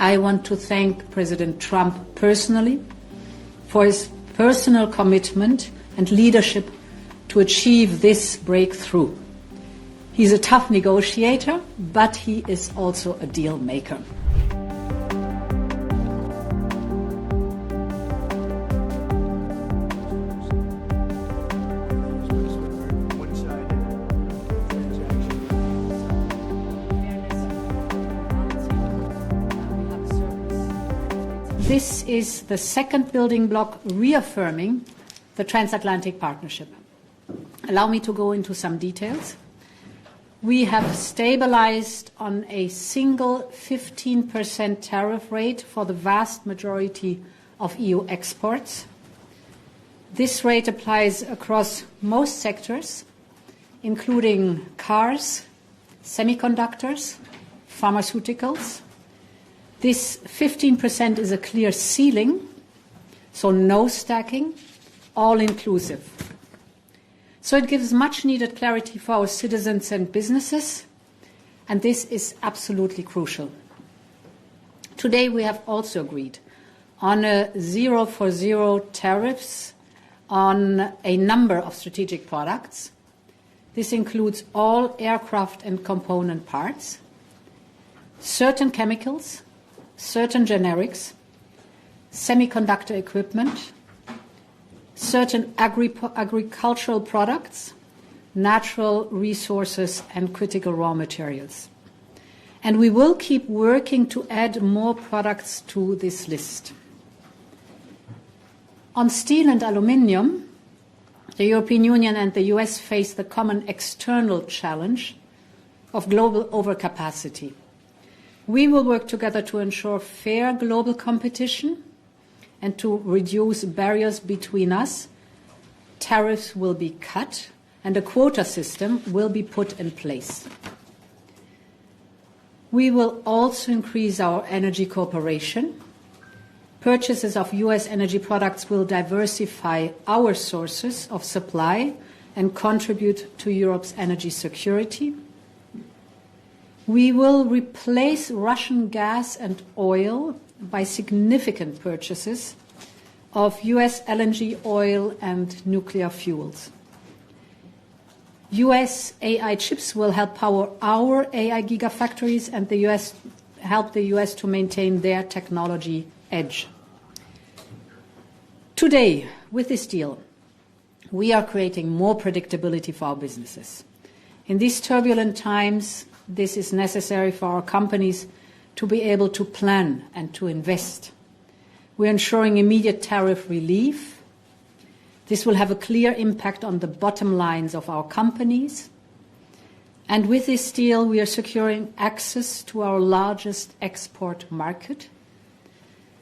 I want to thank President Trump personally for his personal commitment and leadership to achieve this breakthrough. He's a tough negotiator, but he is also a deal maker. This is the second building block reaffirming the transatlantic partnership. Allow me to go into some details. We have stabilized on a single 15% tariff rate for the vast majority of EU exports. This rate applies across most sectors, including cars, semiconductors, pharmaceuticals. This 15% is a clear ceiling, so no stacking, all inclusive. So it gives much needed clarity for our citizens and businesses, and this is absolutely crucial. Today we have also agreed on a 0 for 0 tariffs on a number of strategic products. This includes all aircraft and component parts, certain chemicals, certain generics, semiconductor equipment, certain agricultural products, natural resources, and critical raw materials. And we will keep working to add more products to this list. On steel and aluminium, the European Union and the US face the common external challenge of global overcapacity. We will work together to ensure fair global competition and to reduce barriers between us. Tariffs will be cut and a quota system will be put in place. We will also increase our energy cooperation. Purchases of US energy products will diversify our sources of supply and contribute to Europe's energy security. We will replace Russian gas and oil by significant purchases of US LNG oil and nuclear fuels. US AI chips will help power our AI gigafactories and help the US to maintain their technology edge. Today, with this deal, we are creating more predictability for our businesses. In these turbulent times, this is necessary for our companies to be able to plan and to invest. We're ensuring immediate tariff relief. This will have a clear impact on the bottom lines of our companies. And with this deal, we are securing access to our largest export market.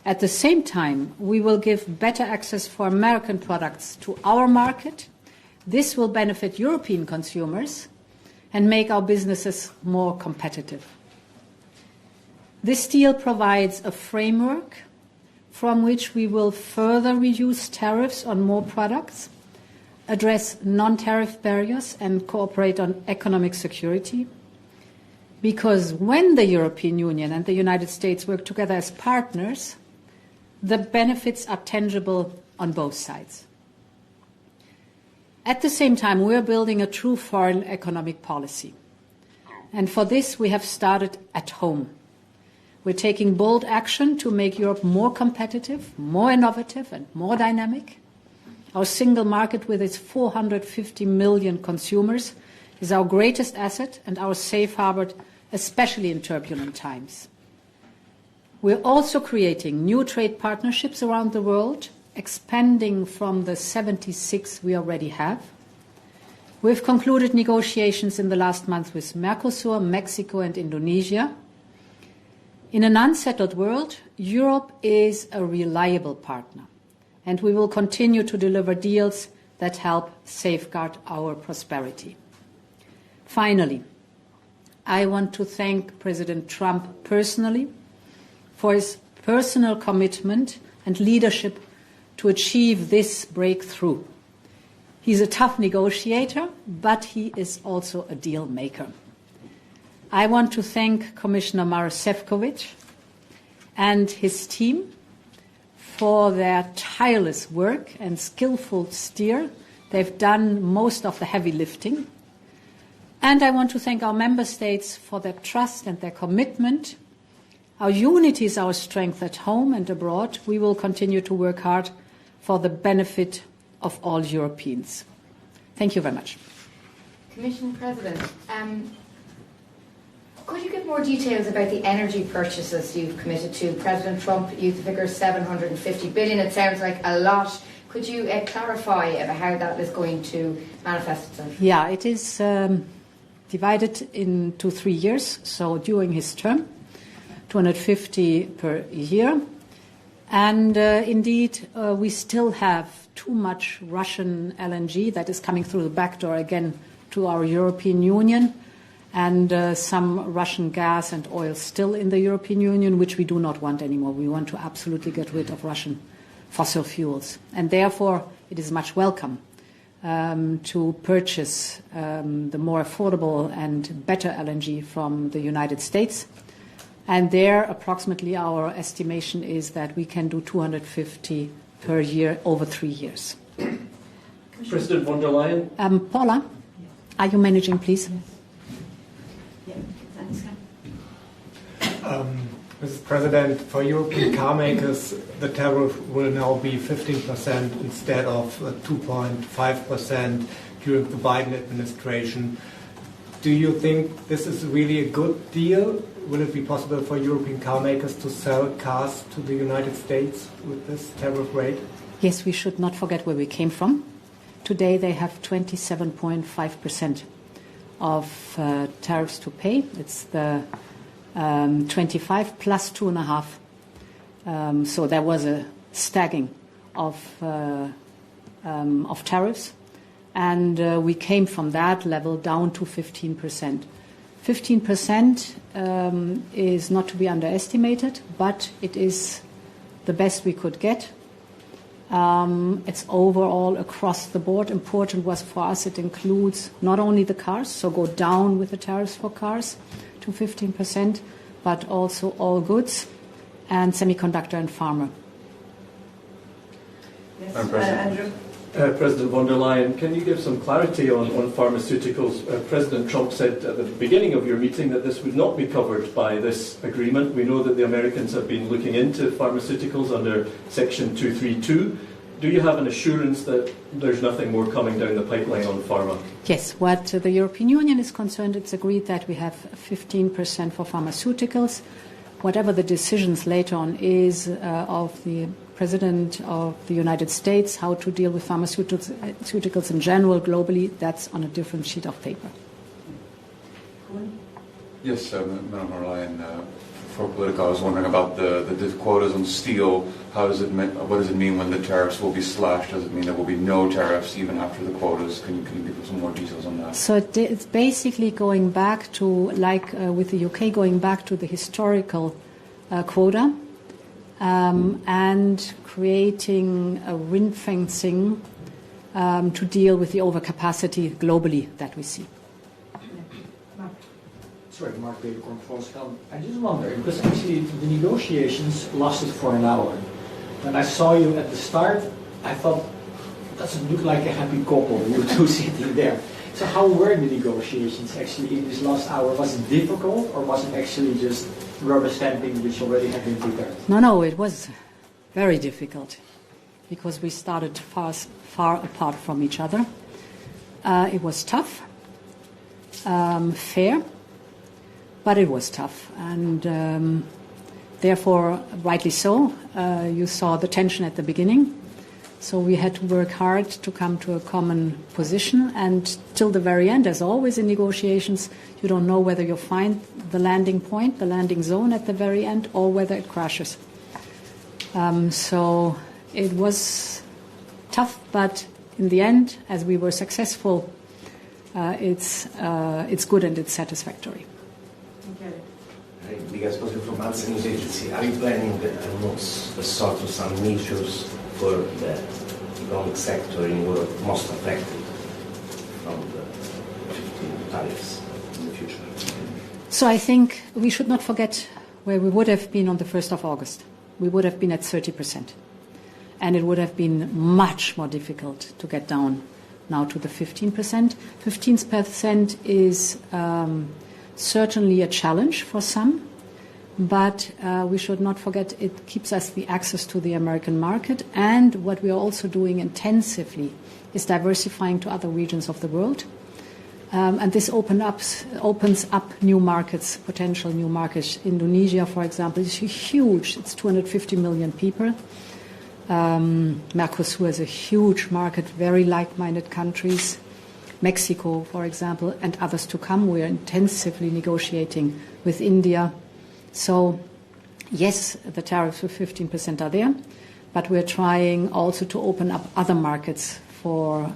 At the same time, we will give better access for American products to our market. This will benefit European consumers and make our businesses more competitive. This deal provides a framework from which we will further reduce tariffs on more products, address non-tariff barriers, and cooperate on economic security. Because when the European Union and the United States work together as partners, the benefits are tangible on both sides. At the same time, we are building a true foreign economic policy. And for this, we have started at home. We're taking bold action to make Europe more competitive, more innovative, and more dynamic. Our single market with its 450 million consumers is our greatest asset and our safe harbor, especially in turbulent times. We're also creating new trade partnerships around the world, expanding from the 76 we already have. We've concluded negotiations in the last month with Mercosur, Mexico, and Indonesia. In an unsettled world, Europe is a reliable partner, and we will continue to deliver deals that help safeguard our prosperity. Finally, I want to thank President Trump personally for his personal commitment and leadership to achieve this breakthrough. He's a tough negotiator, but he is also a deal maker. I want to thank Commissioner Maroš Šefčovič and his team for their tireless work and skillful steer. They've done most of the heavy lifting. And I want to thank our member states for their trust and their commitment. Our unity is our strength at home and abroad. We will continue to work hard for the benefit of all Europeans. Thank you very much. Commission President, could you give more details about the energy purchases you've committed to? President Trump used the figure 750 billion. It sounds like a lot. Could you clarify about how that is going to manifest itself? Yeah, it is divided into 3 years. So during his term, 250 per year. And indeed, we still have too much Russian LNG that is coming through the back door again to our European Union, and some Russian gas and oil still in the European Union, which we do not want anymore. We want to absolutely get rid of Russian fossil fuels. And therefore, it is much welcome to purchase the more affordable and better LNG from the United States. And there, approximately, our estimation is that we can do 250 per year over 3 years. President von der Leyen. Paula, are you managing, please? Mrs. President, for European car makers, the tariff will now be 15% instead of 2.5% during the Biden administration. Do you think this is really a good deal? Will it be possible for European car makers to sell cars to the United States with this tariff rate? Yes, we should not forget where we came from. Today they have 27.5% of tariffs to pay. It's the 25 plus 2.5. So there was a staggering of tariffs, and we came from that level down to 15%. 15% is not to be underestimated, but it is the best we could get. It's overall across the board. Important was for us it includes not only the cars, so go down with the tariffs for cars to 15%, but also all goods and semiconductor and pharma. Yes, Andrew. President von der Leyen, can you give some clarity on pharmaceuticals? President Trump said at the beginning of your meeting that this would not be covered by this agreement. We know that the Americans have been looking into pharmaceuticals under Section 232. Do you have an assurance that there's nothing more coming down the pipeline on pharma? Yes, what the European Union is concerned, it's agreed that we have 15% for pharmaceuticals. Whatever the decisions later on is of the President of the United States, how to deal with pharmaceuticals in general, globally, that's on a different sheet of paper. Yes, Madam von der Leyen, for Politico, I was wondering about the quotas on steel. What does it mean when the tariffs will be slashed? Does it mean there will be no tariffs even after the quotas? Can you give us some more details on that? So it's basically going back to, like with the UK, going back to the historical quota. And creating a ring fencing to deal with the overcapacity globally that we see. Sorry, Mark Bedekorn, Volkskrant. I just wonder, because actually the negotiations lasted for an hour. When I saw you at the start, I thought, doesn't look like a happy couple, you two sitting there. So how were the negotiations actually in this last hour? Was it difficult, or was it actually just rubber stamping which already had been prepared? No, it was very difficult because we started far apart from each other. It was tough, fair, but it was tough, and therefore, rightly so, you saw the tension at the beginning. So we had to work hard to come to a common position, and till the very end, as always in negotiations, you don't know whether you'll find the landing point, the landing zone at the very end, or whether it crashes. So it was tough, but in the end, as we were successful, it's good and it's satisfactory. Liga Esposito from Alsa News Agency. Are you planning a sort of some measures for the economic sector in Europe most affected from the 15 tariffs in the future? So I think we should not forget where we would have been on the 1st of August. We would have been at 30%. And it would have been much more difficult to get down now to the 15%. 15% is certainly a challenge for some, but we should not forget it keeps us the access to the American market. And what we are also doing intensively is diversifying to other regions of the world. And this opens up new markets, potential new markets. Indonesia, for example, is huge. It's 250 million people. Mercosur is a huge market, very like-minded countries. Mexico, for example, and others to come. We are intensively negotiating with India. So, yes, the tariffs for 15% are there, but we're trying also to open up other markets for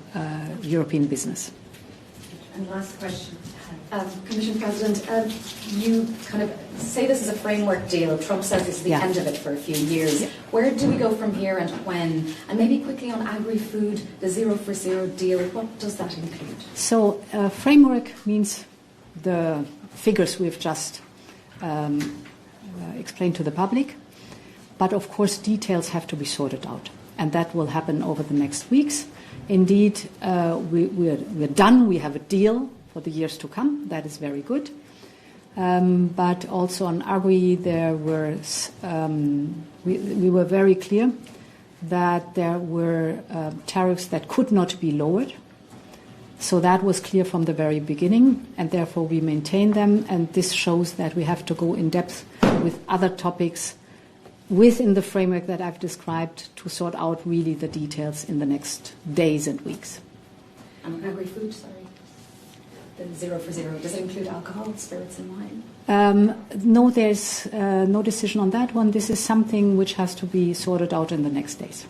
European business. And last question. Commission President, you kind of say this is a framework deal. Trump says this is the end of it for a few years. Yeah. Where do we go from here and when? And maybe quickly on agri-food, the 0 for 0 deal, what does that include? So framework means the figures we've just explained to the public. But of course details have to be sorted out. And that will happen over the next weeks. Indeed, we're done. We have a deal for the years to come. That is very good. But also on agri, there were we were very clear that there were tariffs that could not be lowered. So that was clear from the very beginning, and therefore we maintain them. And this shows that we have to go in depth with other topics within the framework that I've described to sort out really the details in the next days and weeks. And agri-food, sorry. The 0 for 0, does it include alcohol, spirits and wine? No, there's no decision on that one. This is something which has to be sorted out in the next days.